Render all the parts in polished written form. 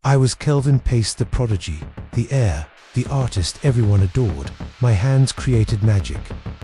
I was Kelvin Pace, the prodigy, the heir, the artist everyone adored. My hands created magic,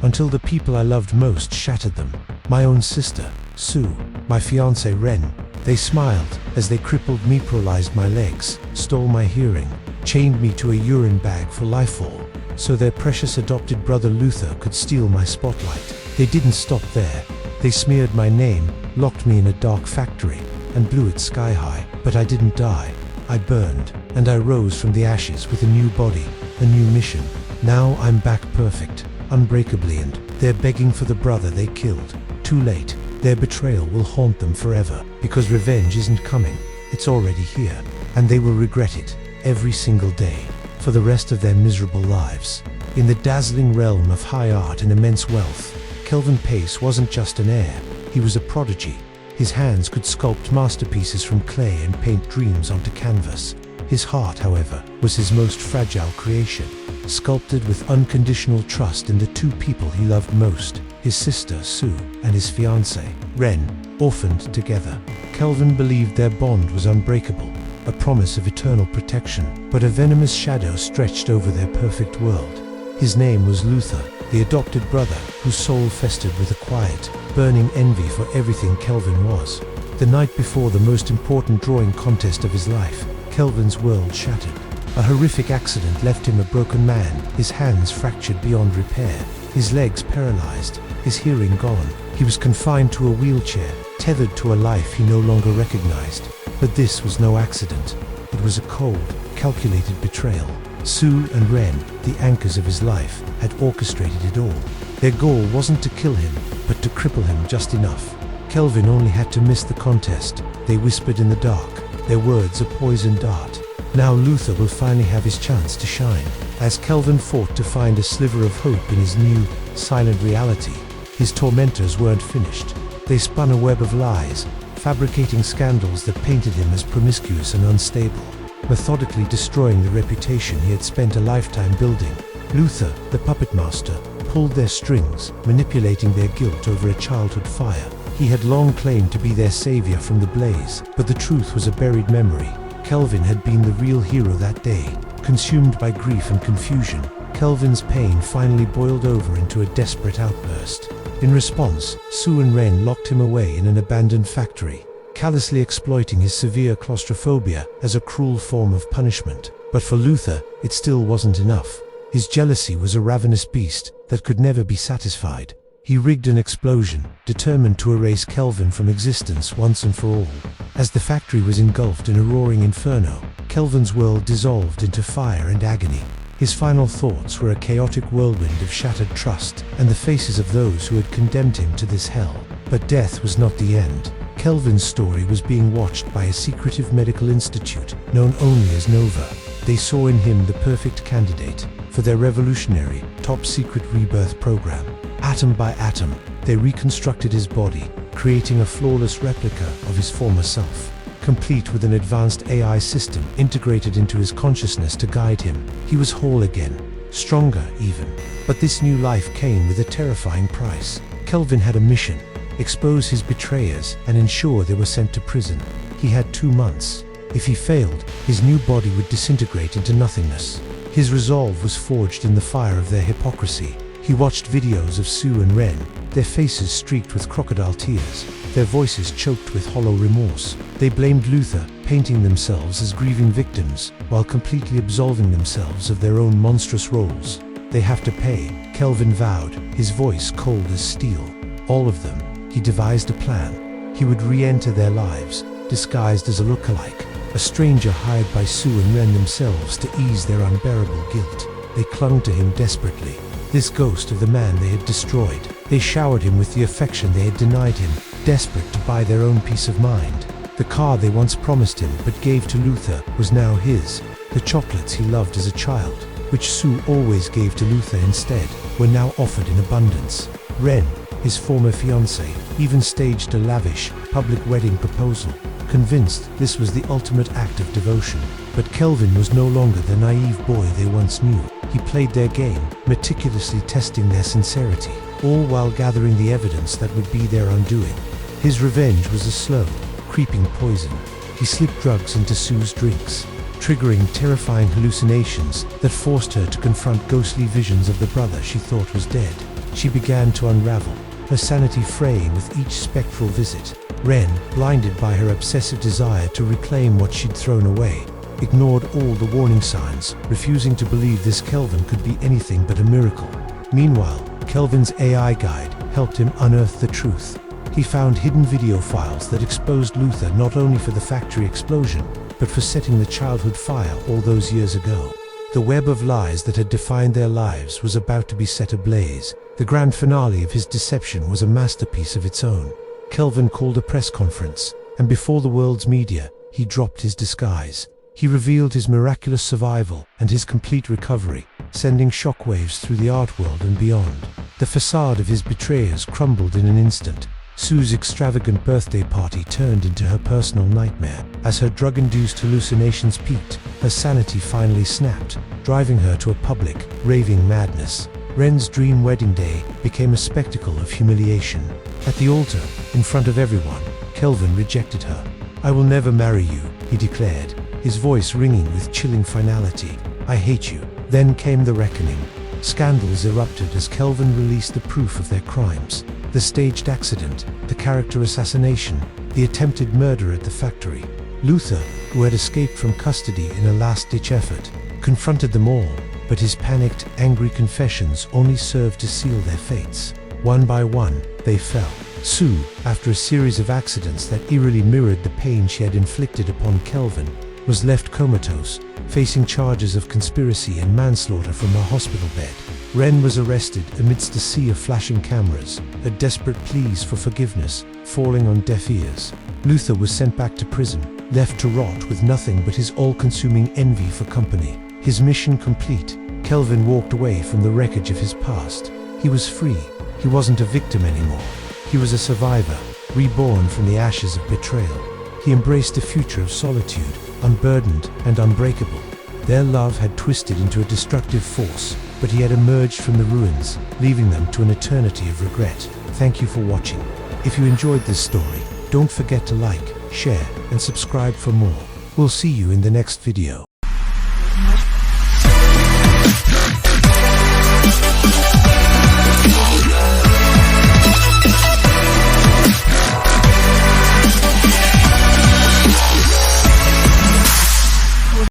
until the people I loved most shattered them. My own sister, Sue, my fiancée Ren. They smiled as they crippled me, paralyzed my legs, stole my hearing, chained me to a urine bag for lifefall, so their precious adopted brother Luther could steal my spotlight. They didn't stop there. They smeared my name, locked me in a dark factory, and blew it sky high. But I didn't die. I burned, and I rose from the ashes with a new body, a new mission. Now I'm back perfect, unbreakably, and they're begging for the brother they killed. Too late. Their betrayal will haunt them forever, because revenge isn't coming. It's already here, and they will regret it every single day, for the rest of their miserable lives. In the dazzling realm of high art and immense wealth, Kelvin Pace wasn't just an heir, he was a prodigy. His hands could sculpt masterpieces from clay and paint dreams onto canvas. His heart, however, was his most fragile creation, sculpted with unconditional trust in the two people he loved most, his sister Sue and his fiancée Ren. Orphaned together, Kelvin believed their bond was unbreakable, a promise of eternal protection. But a venomous shadow stretched over their perfect world. His name was Luther, the adopted brother whose soul festered with a quiet, burning envy for everything Kelvin was. The night before the most important drawing contest of his life, Kelvin's world shattered. A horrific accident left him a broken man, his hands fractured beyond repair, his legs paralyzed, his hearing gone. He was confined to a wheelchair, tethered to a life he no longer recognized. But this was no accident. It was a cold, calculated betrayal. Sue and Ren, the anchors of his life, had orchestrated it all. Their goal wasn't to kill him, but to cripple him just enough. Kelvin only had to miss the contest. They whispered in the dark, their words a poison dart. Now Luther will finally have his chance to shine. As Kelvin fought to find a sliver of hope in his new, silent reality, his tormentors weren't finished. They spun a web of lies, fabricating scandals that painted him as promiscuous and unstable, methodically destroying the reputation he had spent a lifetime building. Luther, the puppet master, pulled their strings, manipulating their guilt over a childhood fire. He had long claimed to be their savior from the blaze, but the truth was a buried memory. Kelvin had been the real hero that day. Consumed by grief and confusion, Kelvin's pain finally boiled over into a desperate outburst. In response, Sue and Ren locked him away in an abandoned factory, callously exploiting his severe claustrophobia as a cruel form of punishment. But for Luther, it still wasn't enough. His jealousy was a ravenous beast that could never be satisfied. He rigged an explosion, determined to erase Kelvin from existence once and for all. As the factory was engulfed in a roaring inferno, Kelvin's world dissolved into fire and agony. His final thoughts were a chaotic whirlwind of shattered trust and the faces of those who had condemned him to this hell. But death was not the end. Kelvin's story was being watched by a secretive medical institute known only as Nova. They saw in him the perfect candidate for their revolutionary, top-secret rebirth program. Atom by atom, they reconstructed his body, creating a flawless replica of his former self, complete with an advanced AI system integrated into his consciousness to guide him. He was whole again, stronger even. But this new life came with a terrifying price. Kelvin had a mission: expose his betrayers and ensure they were sent to prison. He had 2 months. If he failed, his new body would disintegrate into nothingness. His resolve was forged in the fire of their hypocrisy. He watched videos of Sue and Ren, their faces streaked with crocodile tears, their voices choked with hollow remorse. They blamed Luther, painting themselves as grieving victims, while completely absolving themselves of their own monstrous roles. They have to pay, Kelvin vowed, his voice cold as steel. All of them. He devised a plan. He would re-enter their lives, disguised as a lookalike, a stranger hired by Sue and Ren themselves to ease their unbearable guilt. They clung to him desperately, this ghost of the man they had destroyed. They showered him with the affection they had denied him, desperate to buy their own peace of mind. The car they once promised him but gave to Luther was now his. The chocolates he loved as a child, which Sue always gave to Luther instead, were now offered in abundance. Ren, his former fiancée, even staged a lavish, public wedding proposal, convinced this was the ultimate act of devotion. But Kelvin was no longer the naive boy they once knew. He played their game, meticulously testing their sincerity, all while gathering the evidence that would be their undoing. His revenge was a slow, creeping poison. he slipped drugs into Sue's drinks, triggering terrifying hallucinations that forced her to confront ghostly visions of the brother she thought was dead. She began to unravel, her sanity fraying with each spectral visit. Ren, blinded by her obsessive desire to reclaim what she'd thrown away, ignored all the warning signs, refusing to believe this Kelvin could be anything but a miracle. Meanwhile, Kelvin's AI guide helped him unearth the truth. He found hidden video files that exposed Luther not only for the factory explosion, but for setting the childhood fire all those years ago. The web of lies that had defined their lives was about to be set ablaze. The grand finale of his deception was a masterpiece of its own. Kelvin called a press conference, and before the world's media, he dropped his disguise. He revealed his miraculous survival and his complete recovery, sending shockwaves through the art world and beyond. The facade of his betrayers crumbled in an instant. Sue's extravagant birthday party turned into her personal nightmare. As her drug-induced hallucinations peaked, her sanity finally snapped, driving her to a public, raving madness. Ren's dream wedding day became a spectacle of humiliation. At the altar, in front of everyone, Kelvin rejected her. "I will never marry you," he declared, his voice ringing with chilling finality. "I hate you." Then came the reckoning. Scandals erupted as Kelvin released the proof of their crimes. The staged accident, the character assassination, the attempted murder at the factory. Luther, who had escaped from custody in a last-ditch effort, confronted them all, but his panicked, angry confessions only served to seal their fates. One by one, they fell. Sue, after a series of accidents that eerily mirrored the pain she had inflicted upon Kelvin, was left comatose, facing charges of conspiracy and manslaughter from her hospital bed. Ren was arrested amidst a sea of flashing cameras, her desperate pleas for forgiveness falling on deaf ears. Luther was sent back to prison, left to rot with nothing but his all-consuming envy for company. His mission complete, Kelvin walked away from the wreckage of his past. He was free. He wasn't a victim anymore. He was a survivor, reborn from the ashes of betrayal. He embraced a future of solitude, unburdened and unbreakable. Their love had twisted into a destructive force, but he had emerged from the ruins, leaving them to an eternity of regret. Thank you for watching. If you enjoyed this story, don't forget to like, share, and subscribe for more. We'll see you in the next video.